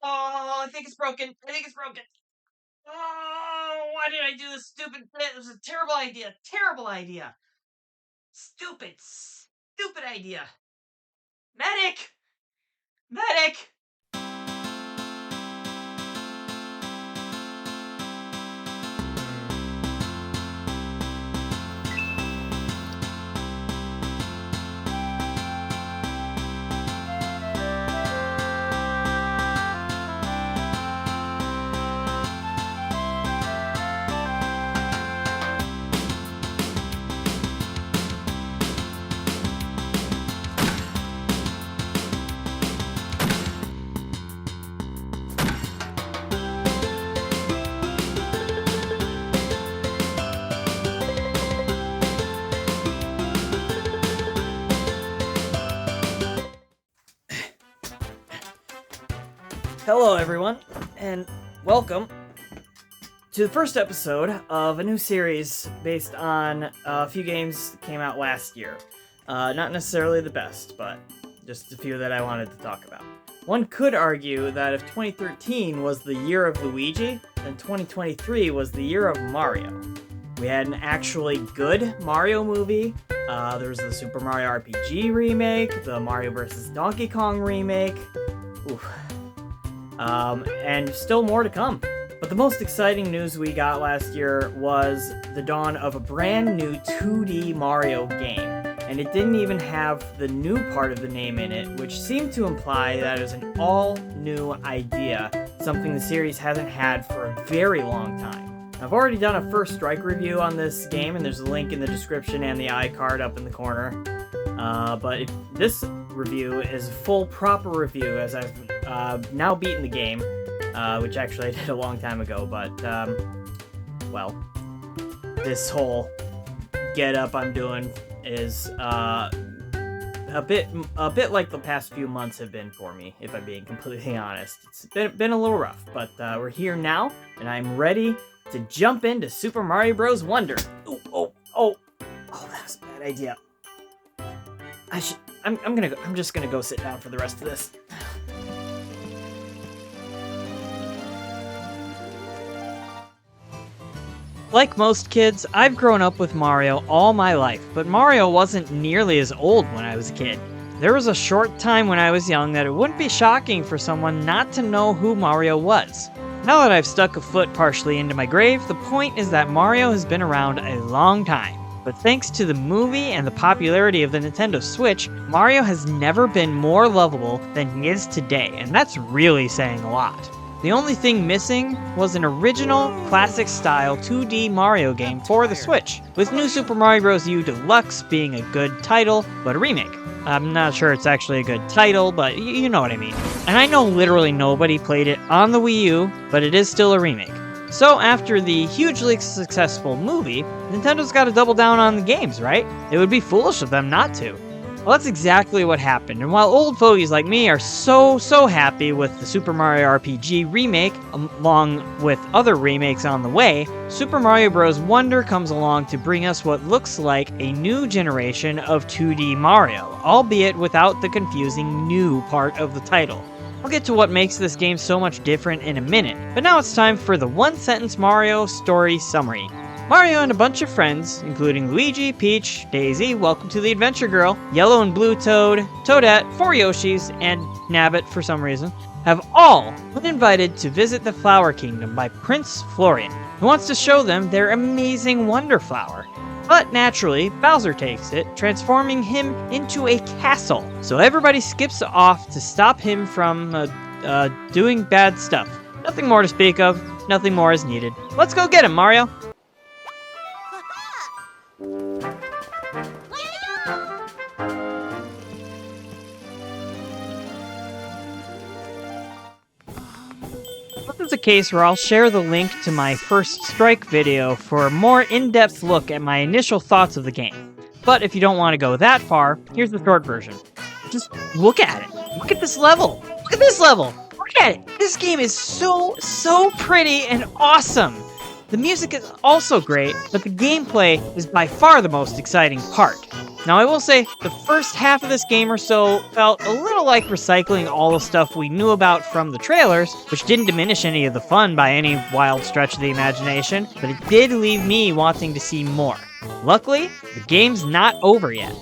Oh, I think it's broken. Oh, why did I do this stupid bit? It was a terrible idea. Terrible idea. Stupid idea. Medic! Medic! Hello, everyone, and welcome to the first episode of a new series based on a few games that came out last year. Not necessarily the best, but just a few that I wanted to talk about. One could argue that if 2013 was the year of Luigi, then 2023 was the year of Mario. We had an actually good Mario movie. There was the Super Mario RPG remake, the Mario vs. Donkey Kong remake. Oof. And still more to come. But the most exciting news we got last year was the dawn of a brand new 2D Mario game. And it didn't even have the new part of the name in it, which seemed to imply that it was an all-new idea, something the series hasn't had for a very long time. I've already done a first strike review on this game, and there's a link in the description and the iCard up in the corner. But this review is a full, proper review, as I've now beaten the game, which actually I did a long time ago, but, well, this whole get-up I'm doing is, a bit like the past few months have been for me, if I'm being completely honest. It's been a little rough, but, we're here now, and I'm ready to jump into Super Mario Bros. Wonder. Oh, that was a bad idea. I'm just gonna go sit down for the rest of this. Like most kids, I've grown up with Mario all my life, but Mario wasn't nearly as old when I was a kid. There was a short time when I was young that it wouldn't be shocking for someone not to know who Mario was. Now that I've stuck a foot partially into my grave, the point is that Mario has been around a long time. But thanks to the movie and the popularity of the Nintendo Switch, Mario has never been more lovable than he is today, and that's really saying a lot. The only thing missing was an original, classic-style 2D Mario game for the Switch, with New Super Mario Bros. U Deluxe being a good title, but a remake. I'm not sure it's actually a good title, but you know what I mean. And I know literally nobody played it on the Wii U, but it is still a remake. So after the hugely successful movie, Nintendo's got to double down on the games, right? It would be foolish of them not to. Well, that's exactly what happened, and while old fogies like me are so happy with the Super Mario RPG remake, along with other remakes on the way, Super Mario Bros. Wonder comes along to bring us what looks like a new generation of 2D Mario, albeit without the confusing new part of the title. I'll get to what makes this game so much different in a minute, but now it's time for the one-sentence Mario story summary. Mario and a bunch of friends, including Luigi, Peach, Daisy, Welcome to the Adventure Girl, Yellow and Blue Toad, Toadette, 4 Yoshis, and Nabbit for some reason, have all been invited to visit the Flower Kingdom by Prince Florian, who wants to show them their amazing Wonder Flower. But naturally, Bowser takes it, transforming him into a castle. So everybody skips off to stop him from doing bad stuff. Nothing more to speak of, nothing more is needed. Let's go get him, Mario! This is a case where I'll share the link to my first strike video for a more in-depth look at my initial thoughts of the game. But if you don't want to go that far, here's the short version. Just look at it. Look at this level. Look at this level. Look at it. This game is so pretty and awesome. The music is also great, but the gameplay is by far the most exciting part. Now I will say, the first half of this game or so felt a little like recycling all the stuff we knew about from the trailers, which didn't diminish any of the fun by any wild stretch of the imagination, but it did leave me wanting to see more. Luckily, the game's not over yet.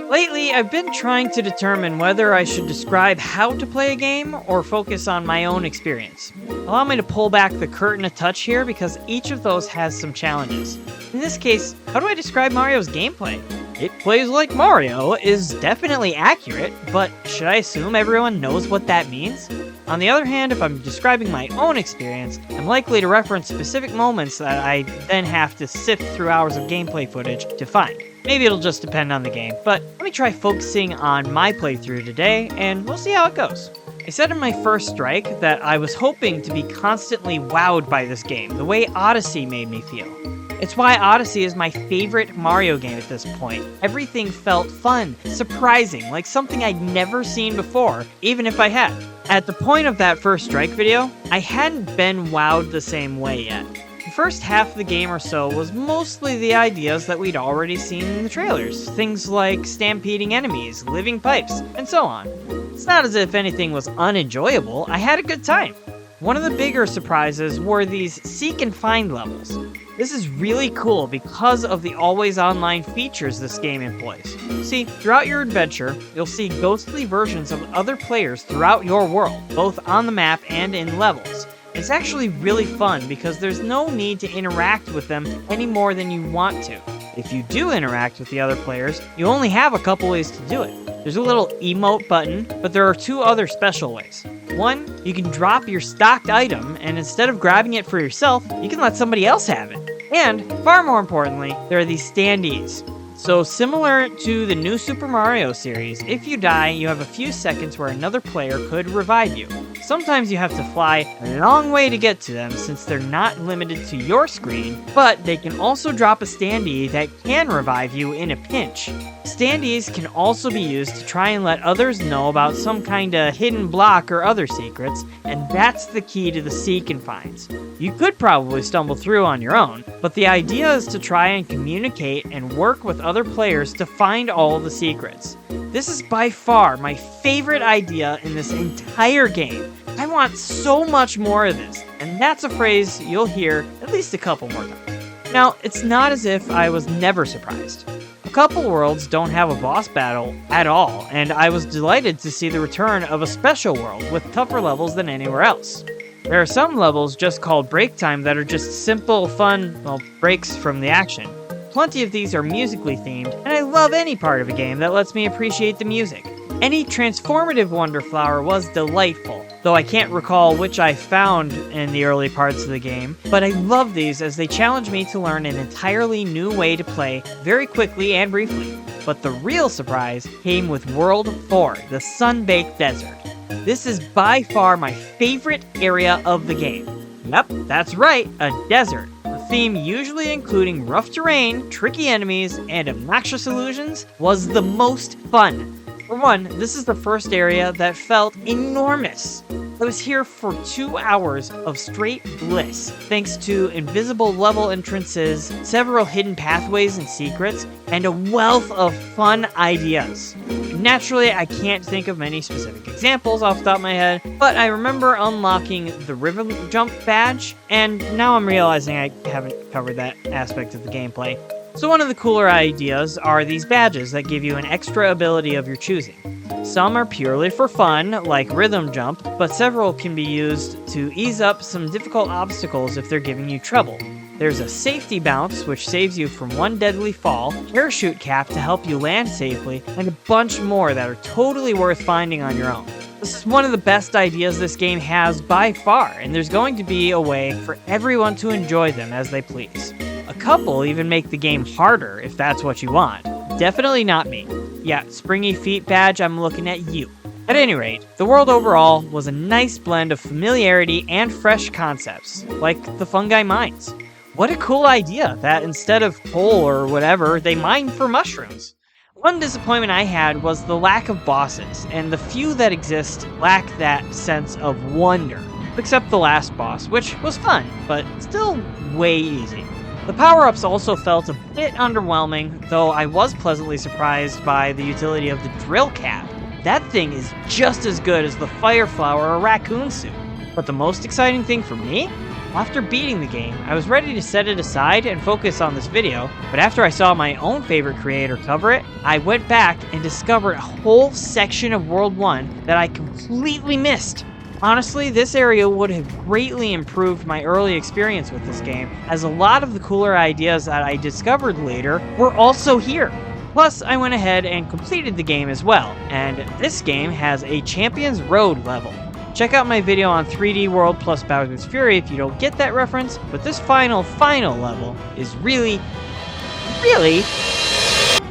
Lately, I've been trying to determine whether I should describe how to play a game or focus on my own experience. Allow me to pull back the curtain a touch here because each of those has some challenges. In this case, how do I describe Mario's gameplay? It plays like Mario is definitely accurate, but should I assume everyone knows what that means? On the other hand, if I'm describing my own experience, I'm likely to reference specific moments that I then have to sift through hours of gameplay footage to find. Maybe it'll just depend on the game, but let me try focusing on my playthrough today, and we'll see how it goes. I said in my first strike that I was hoping to be constantly wowed by this game, the way Odyssey made me feel. It's why Odyssey is my favorite Mario game at this point. Everything felt fun, surprising, like something I'd never seen before, even if I had. At the point of that first strike video, I hadn't been wowed the same way yet. The first half of the game or so was mostly the ideas that we'd already seen in the trailers. Things like stampeding enemies, living pipes, and so on. It's not as if anything was unenjoyable, I had a good time. One of the bigger surprises were these seek and find levels. This is really cool because of the always online features this game employs. See, throughout your adventure, you'll see ghostly versions of other players throughout your world, both on the map and in levels. It's actually really fun because there's no need to interact with them any more than you want to. If you do interact with the other players, you only have a couple ways to do it. There's a little emote button, but there are two other special ways. One, you can drop your stocked item, and instead of grabbing it for yourself, you can let somebody else have it. And, far more importantly, there are these standees. So similar to the new Super Mario series, if you die, you have a few seconds where another player could revive you. Sometimes you have to fly a long way to get to them since they're not limited to your screen, but they can also drop a standee that can revive you in a pinch. Standees can also be used to try and let others know about some kinda hidden block or other secrets, and that's the key to the seek and finds. You could probably stumble through on your own, but the idea is to try and communicate and work with other players to find all the secrets. This is by far my favorite idea in this entire game. I want so much more of this, and that's a phrase you'll hear at least a couple more times. Now, it's not as if I was never surprised. A couple worlds don't have a boss battle at all, and I was delighted to see the return of a special world with tougher levels than anywhere else. There are some levels just called break time that are just simple, fun, breaks from the action. Plenty of these are musically themed, and I love any part of a game that lets me appreciate the music. Any transformative Wonder Flower was delightful, though I can't recall which I found in the early parts of the game, but I love these as they challenge me to learn an entirely new way to play very quickly and briefly. But the real surprise came with World 4, the Sun-Baked Desert. This is by far my favorite area of the game. Yep, that's right, a desert. The theme, usually including rough terrain, tricky enemies, and obnoxious illusions, was the most fun. For one, this is the first area that felt enormous. I was here for 2 hours of straight bliss, thanks to invisible level entrances, several hidden pathways and secrets, and a wealth of fun ideas. Naturally, I can't think of many specific examples off the top of my head, but I remember unlocking the river jump badge, and now I'm realizing I haven't covered that aspect of the gameplay. So one of the cooler ideas are these badges that give you an extra ability of your choosing. Some are purely for fun, like Rhythm Jump, but several can be used to ease up some difficult obstacles if they're giving you trouble. There's a Safety Bounce, which saves you from one deadly fall, Parachute Cap to help you land safely, and a bunch more that are totally worth finding on your own. This is one of the best ideas this game has by far, and there's going to be a way for everyone to enjoy them as they please. A couple even make the game harder if that's what you want. Definitely not me. Yeah, Springy Feet badge, I'm looking at you. At any rate, the world overall was a nice blend of familiarity and fresh concepts, like the fungi mines. What a cool idea that instead of coal or whatever, they mine for mushrooms. One disappointment I had was the lack of bosses, and the few that exist lack that sense of wonder, except the last boss, which was fun, but still way easy. The power-ups also felt a bit underwhelming, though I was pleasantly surprised by the utility of the drill cap. That thing is just as good as the fire flower or raccoon suit. But the most exciting thing for me? After beating the game, I was ready to set it aside and focus on this video, but after I saw my own favorite creator cover it, I went back and discovered a whole section of World 1 that I completely missed. Honestly, this area would have greatly improved my early experience with this game, as a lot of the cooler ideas that I discovered later were also here. Plus, I went ahead and completed the game as well, and this game has a Champions Road level. Check out my video on 3D World plus Bowser's Fury if you don't get that reference, but this final level is really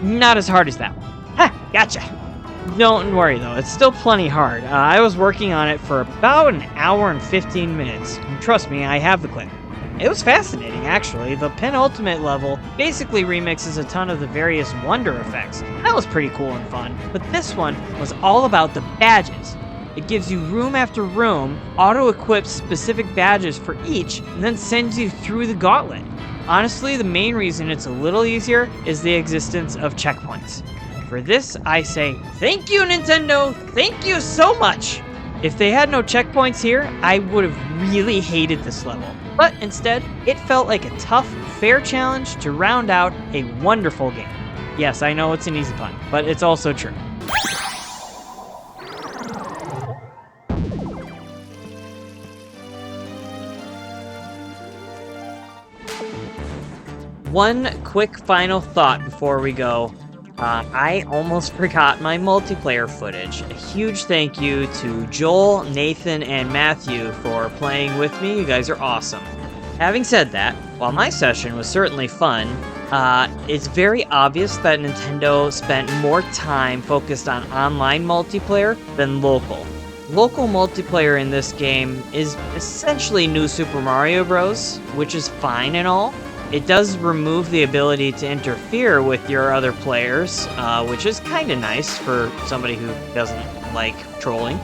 not as hard as that one. Ha! Gotcha! Don't worry though, it's still plenty hard. I was working on it for about an hour and 15 minutes. And trust me, I have the clip. It was fascinating, actually. The penultimate level basically remixes a ton of the various wonder effects. That was pretty cool and fun. But this one was all about the badges. It gives you room after room, auto-equips specific badges for each, and then sends you through the gauntlet. Honestly, the main reason it's a little easier is the existence of checkpoints. For this, I say, thank you, Nintendo! Thank you so much! If they had no checkpoints here, I would have really hated this level. But instead, it felt like a tough, fair challenge to round out a wonderful game. Yes, I know it's an easy pun, but it's also true. One quick final thought before we go. I almost forgot my multiplayer footage. A huge thank you to Joel, Nathan, and Matthew for playing with me. You guys are awesome. Having said that, while my session was certainly fun, it's very obvious that Nintendo spent more time focused on online multiplayer than local. Local multiplayer in this game is essentially New Super Mario Bros., which is fine and all. It does remove the ability to interfere with your other players, which is kind of nice for somebody who doesn't like trolling,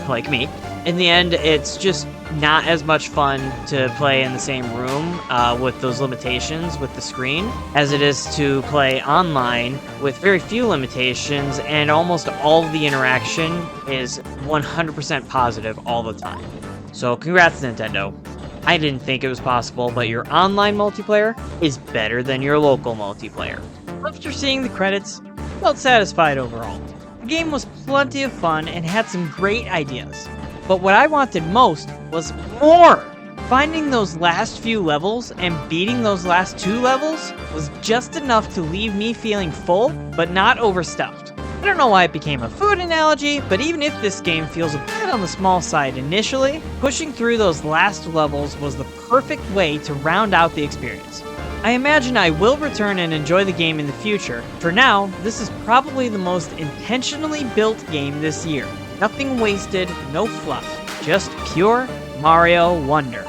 like me. In the end, it's just not as much fun to play in the same room with those limitations with the screen as it is to play online with very few limitations, and almost all of the interaction is 100% positive all the time. So congrats, Nintendo. I didn't think it was possible, but your online multiplayer is better than your local multiplayer. After seeing the credits, I felt satisfied overall. The game was plenty of fun and had some great ideas. But what I wanted most was more! Finding those last few levels and beating those last 2 levels was just enough to leave me feeling full, but not overstuffed. I don't know why it became a food analogy, but even if this game feels a bit on the small side initially, pushing through those last levels was the perfect way to round out the experience. I imagine I will return and enjoy the game in the future. For now, this is probably the most intentionally built game this year. Nothing wasted, no fluff, just pure Mario wonder.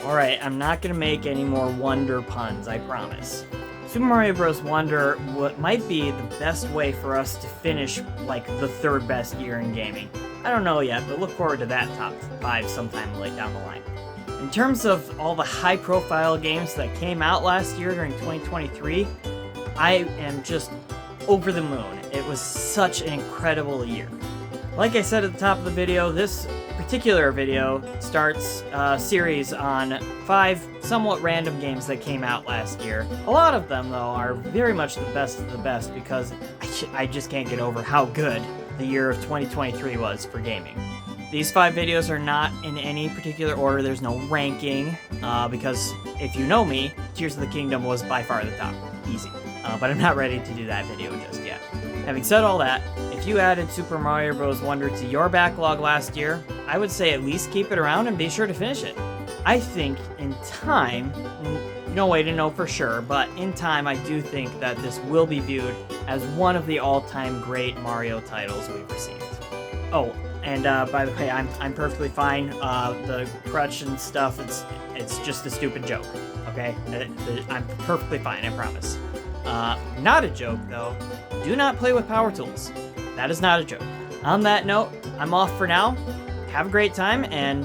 Alright, I'm not gonna make any more Wonder puns, I promise. Super Mario Bros. Wonder might be the best way for us to finish, like, the 3rd best year in gaming. I don't know yet, but look forward to that top 5 sometime late down the line. In terms of all the high-profile games that came out last year during 2023, I am just over the moon. It was such an incredible year. Like I said at the top of the video, this particular video starts a series on 5 somewhat random games that came out last year. A lot of them, though, are very much the best of the best because I just can't get over how good the year of 2023 was for gaming. These 5 videos are not in any particular order. There's no ranking, because if you know me, Tears of the Kingdom was by far the top. Easy. But I'm not ready to do that video just yet. Having said all that, if you added Super Mario Bros. Wonder to your backlog last year, I would say at least keep it around and be sure to finish it. I think in time, no way to know for sure, but in time I do think that this will be viewed as one of the all-time great Mario titles we've received. Oh, and by the way, I'm perfectly fine. The crutch and stuff, it's just a stupid joke, okay? I'm perfectly fine, I promise. Not a joke, though. Do not play with power tools. That is not a joke. On that note, I'm off for now. Have a great time, and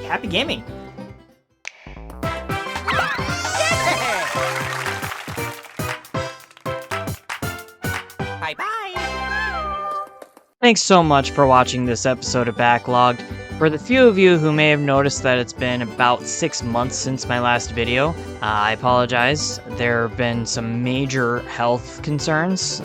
happy gaming! Thanks so much for watching this episode of Backlogged. For the few of you who may have noticed that it's been about 6 months since my last video, I apologize. There have been some major health concerns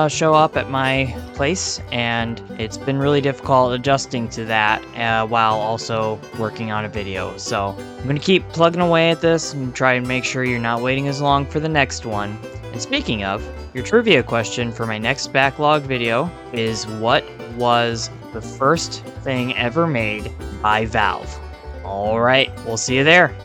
show up at my place, and it's been really difficult adjusting to that while also working on a video. So I'm going to keep plugging away at this and try and make sure you're not waiting as long for the next one. And speaking of, your trivia question for my next backlog video is, what was the first thing ever made by Valve? Alright, we'll see you there.